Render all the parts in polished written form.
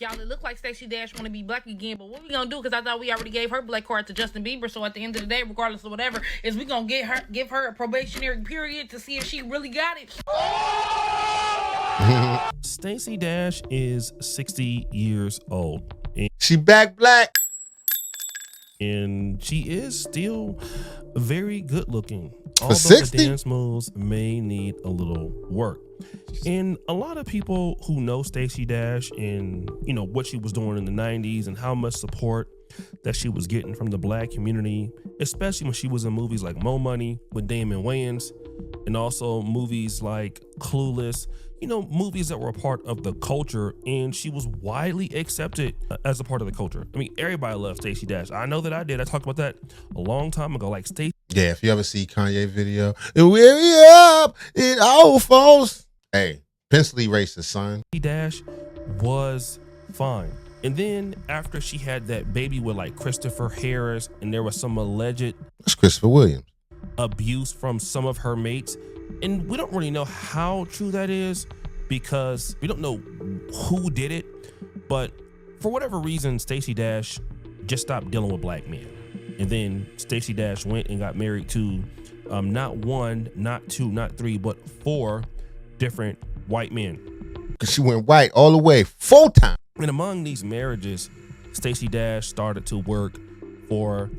Y'all, it look like Stacey Dash want to be black again, but what we gonna do? Because I thought we already gave her black card to Justin Bieber. So at the end of the day, regardless of whatever, is we gonna give her a probationary period to see if she really got it. Stacey Dash is 60 years old. She back black. And she is still very good looking. For 60? The dance moves may need a little work. And a lot of people who know Stacey Dash and what she was doing in the 90s and how much support that she was getting from the black community, especially when she was in movies like Mo Money with Damon Wayans, and also movies like Clueless, movies that were a part of the culture, and she was widely accepted as a part of the culture. I mean, everybody loves Stacey Dash. I know that I did. I talked about that a long time ago. Like Stacey. Yeah, if you ever see Kanye video, and we up in our phones. Hey, pencil racist, son. Dash was fine. And then after she had that baby with like Christopher Harris, and there was some alleged That's Christopher Williams abuse from some of her mates, and we don't really know how true that is because we don't know who did it, but for whatever reason, Stacey Dash just stopped dealing with black men. And then Stacey Dash went and got married to not one, not two, not three, but 4 different white men. Because she went white all the way, full time. And among these marriages, Stacey Dash started to work for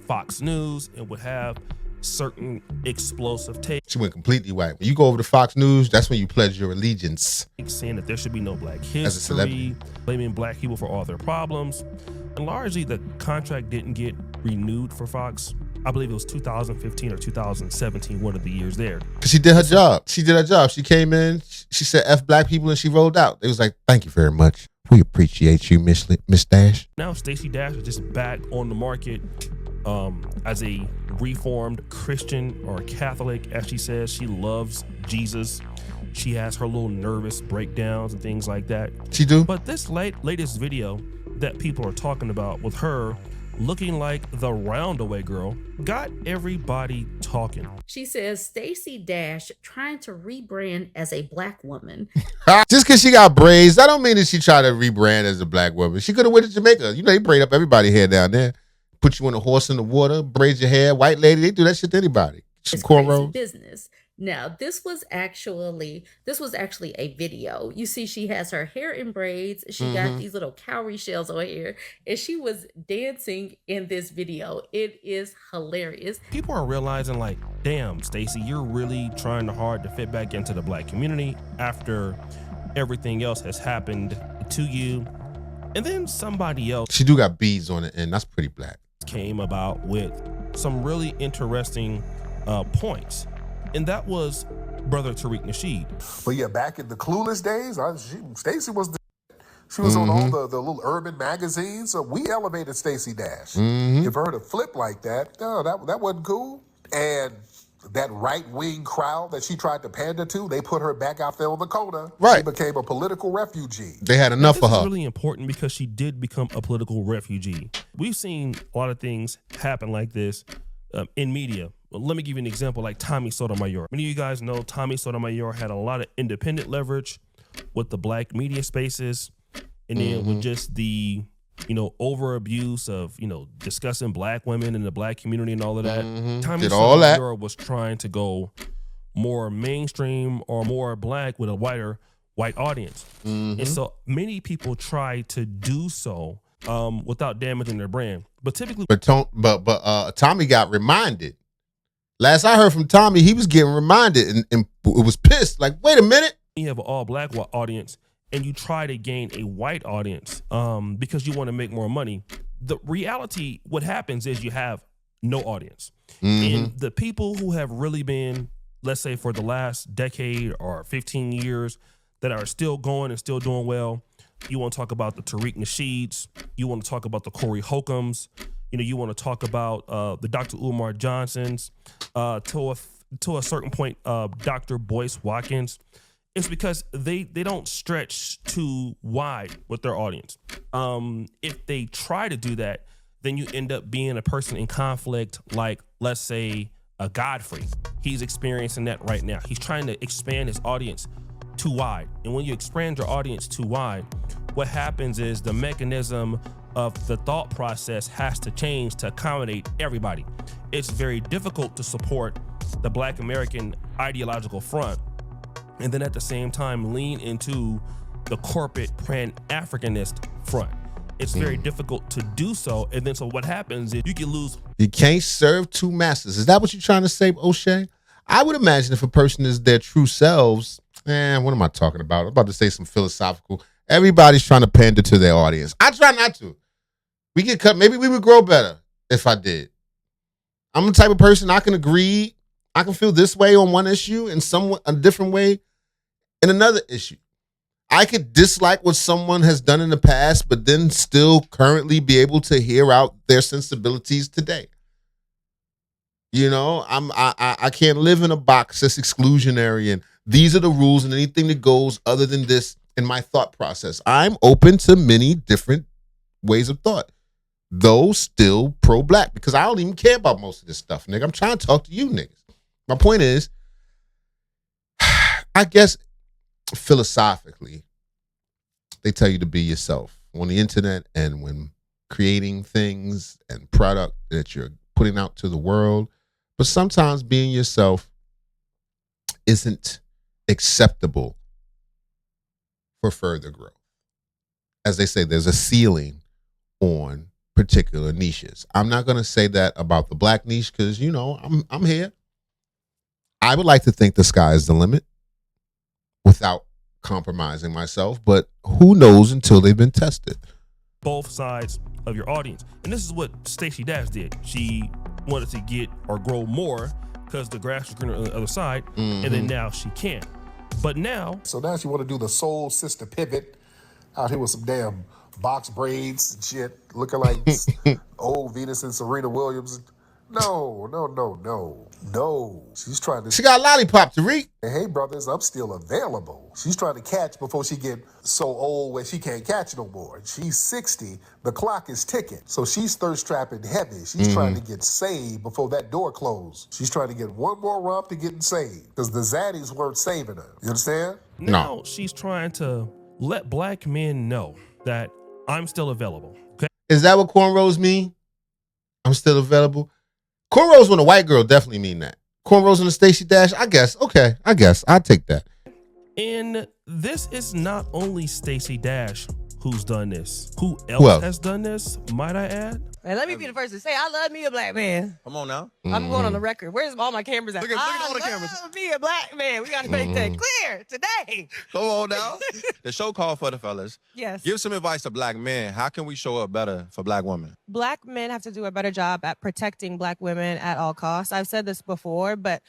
Fox News and would have certain explosive takes. She went completely white. When you go over to Fox News, that's when you pledge your allegiance. Saying that there should be no black history, blaming black people for all their problems. And largely the contract didn't get renewed for Fox. I believe it was 2015 or 2017, one of the years there. Because she did her job. She did her job. She came in, she said F black people, and she rolled out. It was like, thank you very much. We appreciate you, Miss Dash. Now Stacey Dash is just back on the market as a reformed Christian or Catholic. As she says, she loves Jesus. She has her little nervous breakdowns and things like that. She do? But this latest video that people are talking about with her looking like the roundaway girl got everybody talking. She says Stacey Dash trying to rebrand as a black woman. Just because she got braids, that don't mean that she tried to rebrand as a black woman. She could have went to Jamaica. They braid up everybody's hair down there. Put you on a horse in the water, braid your hair. White lady, they do that shit to anybody. Some cornrows. Business. Now, this was actually a video. You see, she has her hair in braids. She got these little cowrie shells on here, and she was dancing in this video. It is hilarious. People are realizing, like, damn, Stacey, you're really trying hard to fit back into the black community after everything else has happened to you. And then somebody else. She do got beads on it, and that's pretty black. Came about with some really interesting points. And that was Brother Tariq Nasheed. But yeah, back in the Clueless days, Stacey was she was on all the little urban magazines. So we elevated Stacey Dash. For her to flip like that, no, that wasn't cool. And that right-wing crowd that she tried to pander to, they put her back out there on the corner. Right. She became a political refugee. They had enough of her. This is really important because she did become a political refugee. We've seen a lot of things happen like this in media. Well, let me give you an example, like Tommy Sotomayor. Many of you guys know Tommy Sotomayor had a lot of independent leverage with the black media spaces, and then with just the over abuse of discussing black women in the black community and all of that. Tommy Sotomayor was trying to go more mainstream or more black with a white audience, and so many people try to do so without damaging their brand. But typically, but Tommy got reminded. Last I heard from Tommy, he was getting reminded and was pissed. Like, wait a minute. You have an all black audience and you try to gain a white audience because you want to make more money. The reality, what happens is you have no audience. And the people who have really been, let's say for the last decade or 15 years that are still going and still doing well, you want to talk about the Tariq Nasheeds, you want to talk about the Corey Holcombs, you want to talk about the Dr. Umar Johnsons, to a certain point, Dr. Boyce Watkins. It's because they don't stretch too wide with their audience. If they try to do that, then you end up being a person in conflict, like, let's say, a Godfrey. He's experiencing that right now. He's trying to expand his audience too wide. And when you expand your audience too wide, what happens is the mechanism of the thought process has to change to accommodate everybody. It's very difficult to support the Black American ideological front and then at the same time lean into the corporate pan-Africanist front. It's very difficult to do so. And then so what happens is you can lose. You can't serve two masters. Is that what you're trying to say, O'Shea? I would imagine if a person is their true selves, what am I talking about? I'm about to say some philosophical. Everybody's trying to pander to their audience. I try not to. We get cut. Maybe we would grow better if I did. I'm the type of person I can agree. I can feel this way on one issue and a different way in another issue. I could dislike what someone has done in the past, but then still currently be able to hear out their sensibilities today. You know, I can't live in a box that's exclusionary and these are the rules and anything that goes other than this in my thought process. I'm open to many different ways of thought, though still pro-Black, because I don't even care about most of this stuff, nigga. I'm trying to talk to you niggas. My point is, I guess philosophically, they tell you to be yourself on the internet and when creating things and product that you're putting out to the world. But sometimes being yourself isn't acceptable for further growth. As they say, there's a ceiling on particular niches. I'm not going to say that about the Black niche because, you know, I'm here. I would like to think the sky is the limit without compromising myself, but who knows until they've been tested. Both sides of your audience. And this is what Stacey Dash did. She wanted to get or grow more because the grass was greener on the other side, and then now she can't. But now... So now she want to do the soul sister pivot out here with some damn box braids and shit, looking like old Venus and Serena Williams. No. She's trying to... She got a lollipop, Tariq. Hey, brothers, I'm still available. She's trying to catch before she get so old where she can't catch no more. She's 60. The clock is ticking. So she's thirst trapping heavy. She's trying to get saved before that door closed. She's trying to get one more romp to getting saved because the zaddies weren't saving her. You understand? Now she's trying to let Black men know that I'm still available. Okay? Is that what cornrows mean? I'm still available? Cornrows on a white girl definitely mean that. Cornrows on a Stacey Dash, I guess. Okay, I guess. I'll take that. And this is not only Stacey Dash who's done this. Who else has done this, might I add? And let me be the first to say, I love me a Black man. Come on now. I'm going on the record. Where's all my cameras at? Look at all the cameras. I love me a Black man. We got to make that clear today. Come on now. The show called for the fellas. Yes. Give some advice to Black men. How can we show up better for Black women? Black men have to do a better job at protecting Black women at all costs. I've said this before, but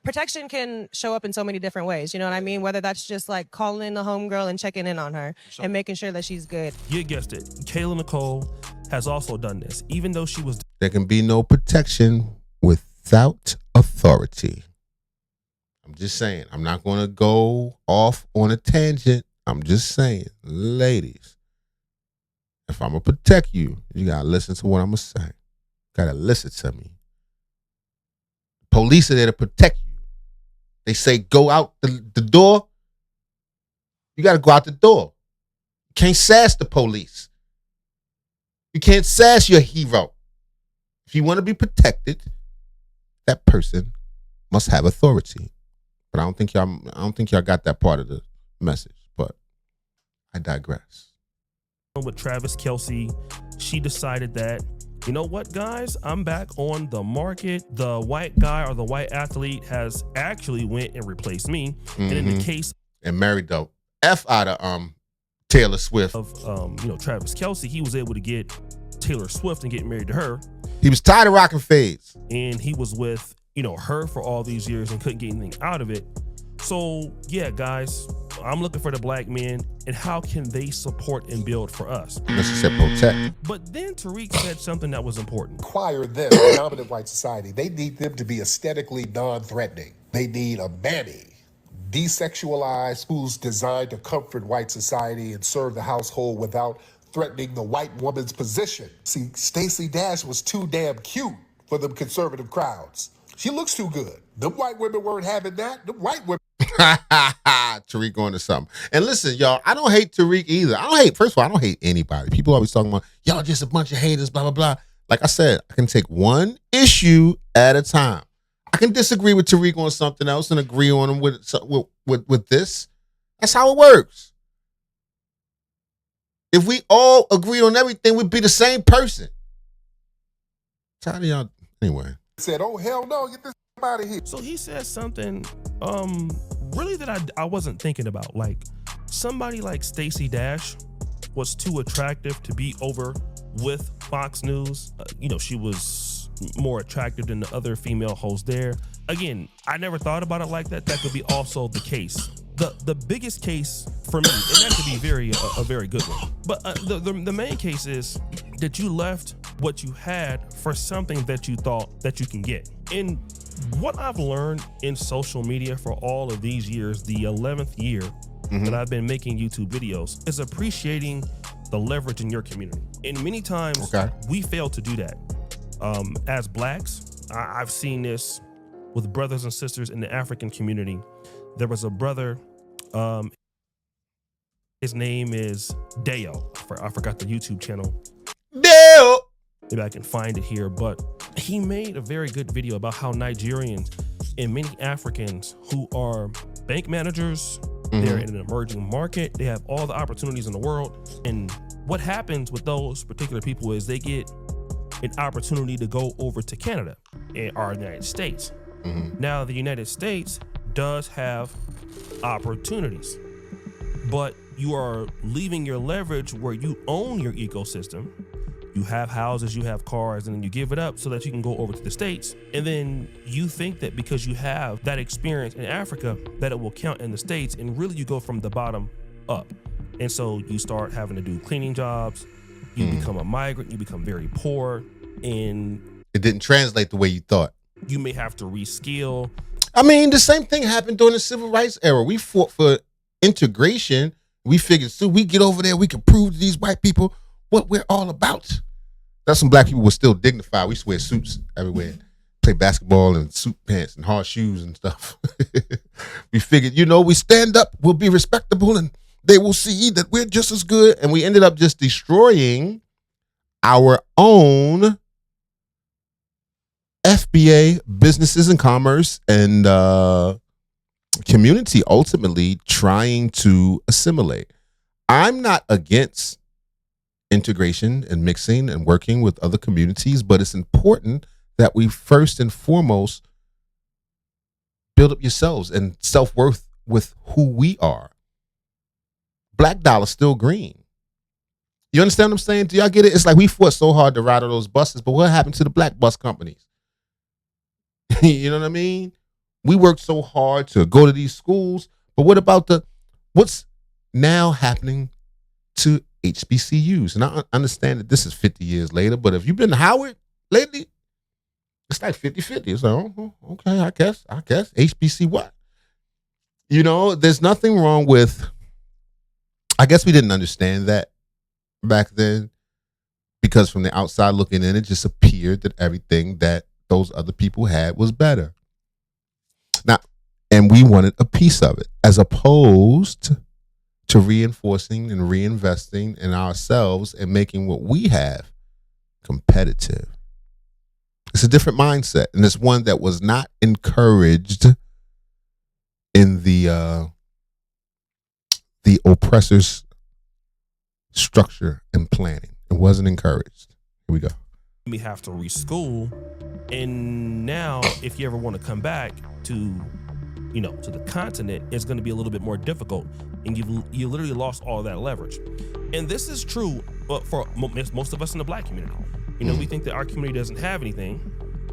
protection can show up in so many different ways. You know what I mean? Whether that's just like calling the homegirl and checking in on her and making sure that she's good. You guessed it. Kayla Nicole has also done this, even though she was... There can be no protection without authority. I'm just saying. I'm not going to go off on a tangent. I'm just saying, ladies, if I'm going to protect you, you got to listen to what I'm going to say. Got to listen to me. Police are there to protect you. They say go out the door. You got to go out the door. You can't sass the police. You can't sass your hero. If you want to be protected, that person must have authority. But I don't think y'all got that part of the message. But I digress. With Travis Kelce, she decided that, you know what, guys? I'm back on the market. The white guy or the white athlete has actually went and replaced me. And in the case and married the F out of Taylor Swift of Travis Kelce, he was able to get Taylor Swift and get married to her. He was tired of rocking fades. And he was with, her for all these years and couldn't get anything out of it. So yeah, guys, I'm looking for the Black men and how can they support and build for us? Unless you said protect. But then Tariq said something that was important. Require them, the dominant white society. They need them to be aesthetically non-threatening. They need a mammy, desexualized, who's designed to comfort white society and serve the household without threatening the white woman's position. See, Stacey Dash was too damn cute for them conservative crowds. She looks too good. Them white women weren't having that. Them white women Tariq going to something. And listen, y'all, I don't hate Tariq either. First of all, I don't hate anybody. People always talking about, y'all just a bunch of haters, blah, blah, blah. Like I said, I can take one issue at a time. I can disagree with Tariq on something else and agree on him with this. That's how it works. If we all agree on everything, we'd be the same person. Tired of y'all. Anyway. Said, oh, hell no, get this out of here. So he said something really that I wasn't thinking about. Like, somebody like Stacey Dash was too attractive to be over with Fox News. She was more attractive than the other female hosts there. Again, I never thought about it like that. That could be also the case. The biggest case for me, and that could be a very good one. But the main case is that you left what you had for something that you thought that you can get. And what I've learned in social media for all of these years, the 11th year that I've been making YouTube videos, is appreciating the leverage in your community. And many times we fail to do that. As blacks, I've seen this with brothers and sisters in the African community. There was a brother, his name is Deo. I forgot the YouTube channel. Deo! Maybe I can find it here, but he made a very good video about how Nigerians and many Africans who are bank managers, they're in an emerging market, they have all the opportunities in the world. And what happens with those particular people is they get an opportunity to go over to Canada or the United States. Now, the United States does have opportunities, but you are leaving your leverage where you own your ecosystem. You have houses, you have cars, and then you give it up so that you can go over to the States. And then you think that because you have that experience in Africa, that it will count in the States, and really you go from the bottom up. And so you start having to do cleaning jobs, you become a migrant, you become very poor, and it didn't translate the way you thought. You may have to reskill. I mean, the same thing happened during the civil rights era. We fought for integration. We figured, so we get over there, we can prove to these white people what we're all about. That's when black people were still dignified. We used to wear suits everywhere, play basketball in suit pants and hard shoes and stuff. We figured, we stand up, we'll be respectable, and they will see that we're just as good. And we ended up just destroying our own FBA, businesses and commerce, and community, ultimately trying to assimilate. I'm not against integration and mixing and working with other communities, but it's important that we first and foremost build up yourselves and self-worth with who we are. Black dollar still green. You understand what I'm saying? Do y'all get it? It's like we fought so hard to ride on those buses, but what happened to the black bus companies? You know what I mean? We worked so hard to go to these schools, but what about what's now happening to HBCUs? And I understand that this is 50 years later, but if you've been to Howard lately, it's like 50-50. It's like, oh, okay, I guess HBC what? There's nothing wrong with, I guess we didn't understand that back then, because from the outside looking in, it just appeared that everything that those other people had was better. Now, and we wanted a piece of it, as opposed to reinforcing and reinvesting in ourselves and making what we have competitive. It's a different mindset, and it's one that was not encouraged in the oppressor's structure and planning. It wasn't encouraged. Here we go. We have to reschool, and now if you ever want to come back to the continent, it's going to be a little bit more difficult, and you literally lost all that leverage. And this is true for most of us in the black community. We think that our community doesn't have anything,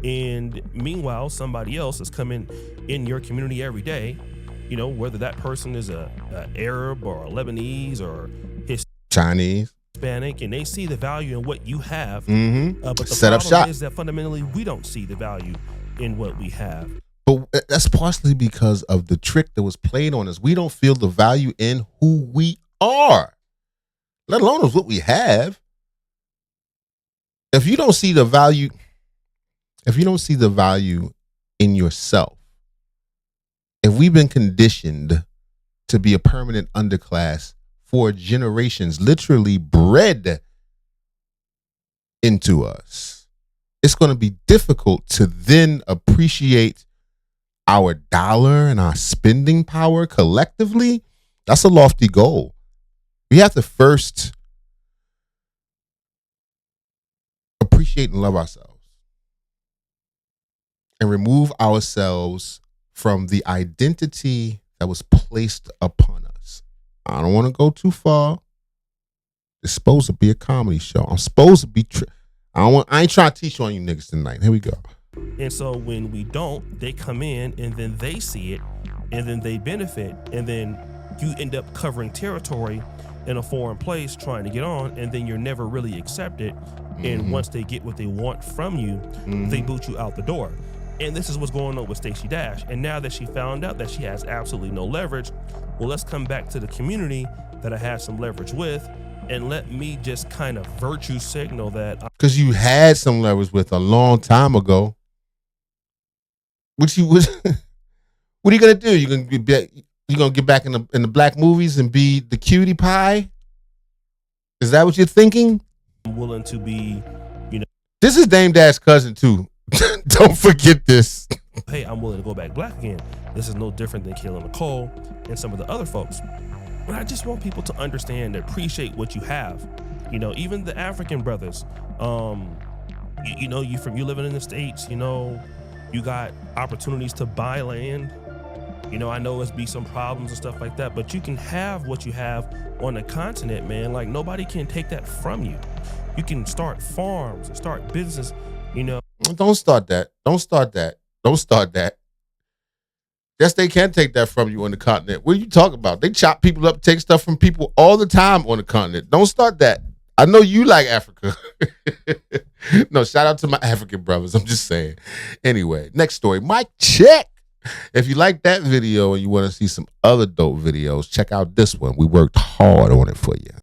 and meanwhile somebody else is coming in your community every day, whether that person is a Arab or a Lebanese or Chinese, Hispanic, and they see the value in what you have. But the Set up problem shop. is that fundamentally we don't see the value in what we have. But that's partially because of the trick that was played on us. We don't feel the value in who we are, let alone what we have. If you don't see the value in yourself, if we've been conditioned to be a permanent underclass for generations, literally bred into us, it's going to be difficult to then appreciate our dollar and our spending power collectively. That's a lofty goal. We have to first appreciate and love ourselves and remove ourselves from the identity that was placed upon us. I don't want to go too far. It's supposed to be a comedy show. I'm supposed to be. I ain't trying to teach on you niggas tonight. Here we go. And so when we don't, they come in and then they see it and then they benefit. And then you end up covering territory in a foreign place trying to get on. And then you're never really accepted. And once they get what they want from you, they boot you out the door. And this is what's going on with Stacey Dash. And now that she found out that she has absolutely no leverage, well, let's come back to the community that I have some leverage with. And let me just kind of virtue signal that. Because you had some leverage with a long time ago. What are you gonna do? You gonna get back in the black movies and be the cutie pie? Is that what you're thinking? I'm willing to be, This is Dame Dash's cousin too. Don't forget this. Hey, I'm willing to go back black again. This is no different than Kayla Nicole and some of the other folks. But I just want people to understand and appreciate what you have. Even the African brothers. You living in the States. You got opportunities to buy land. I know it's be some problems and stuff like that, but you can have what you have on the continent, man. Like nobody can take that from you. You can start farms and start business. Don't start that. Don't start that. Yes, they can take that from you on the continent. What are you talking about? They chop people up, take stuff from people all the time on the continent. Don't start that. I know you like Africa. No, shout out to my African brothers. I'm just saying. Anyway, next story. Mic check. If you like that video and you want to see some other dope videos, check out this one. We worked hard on it for you.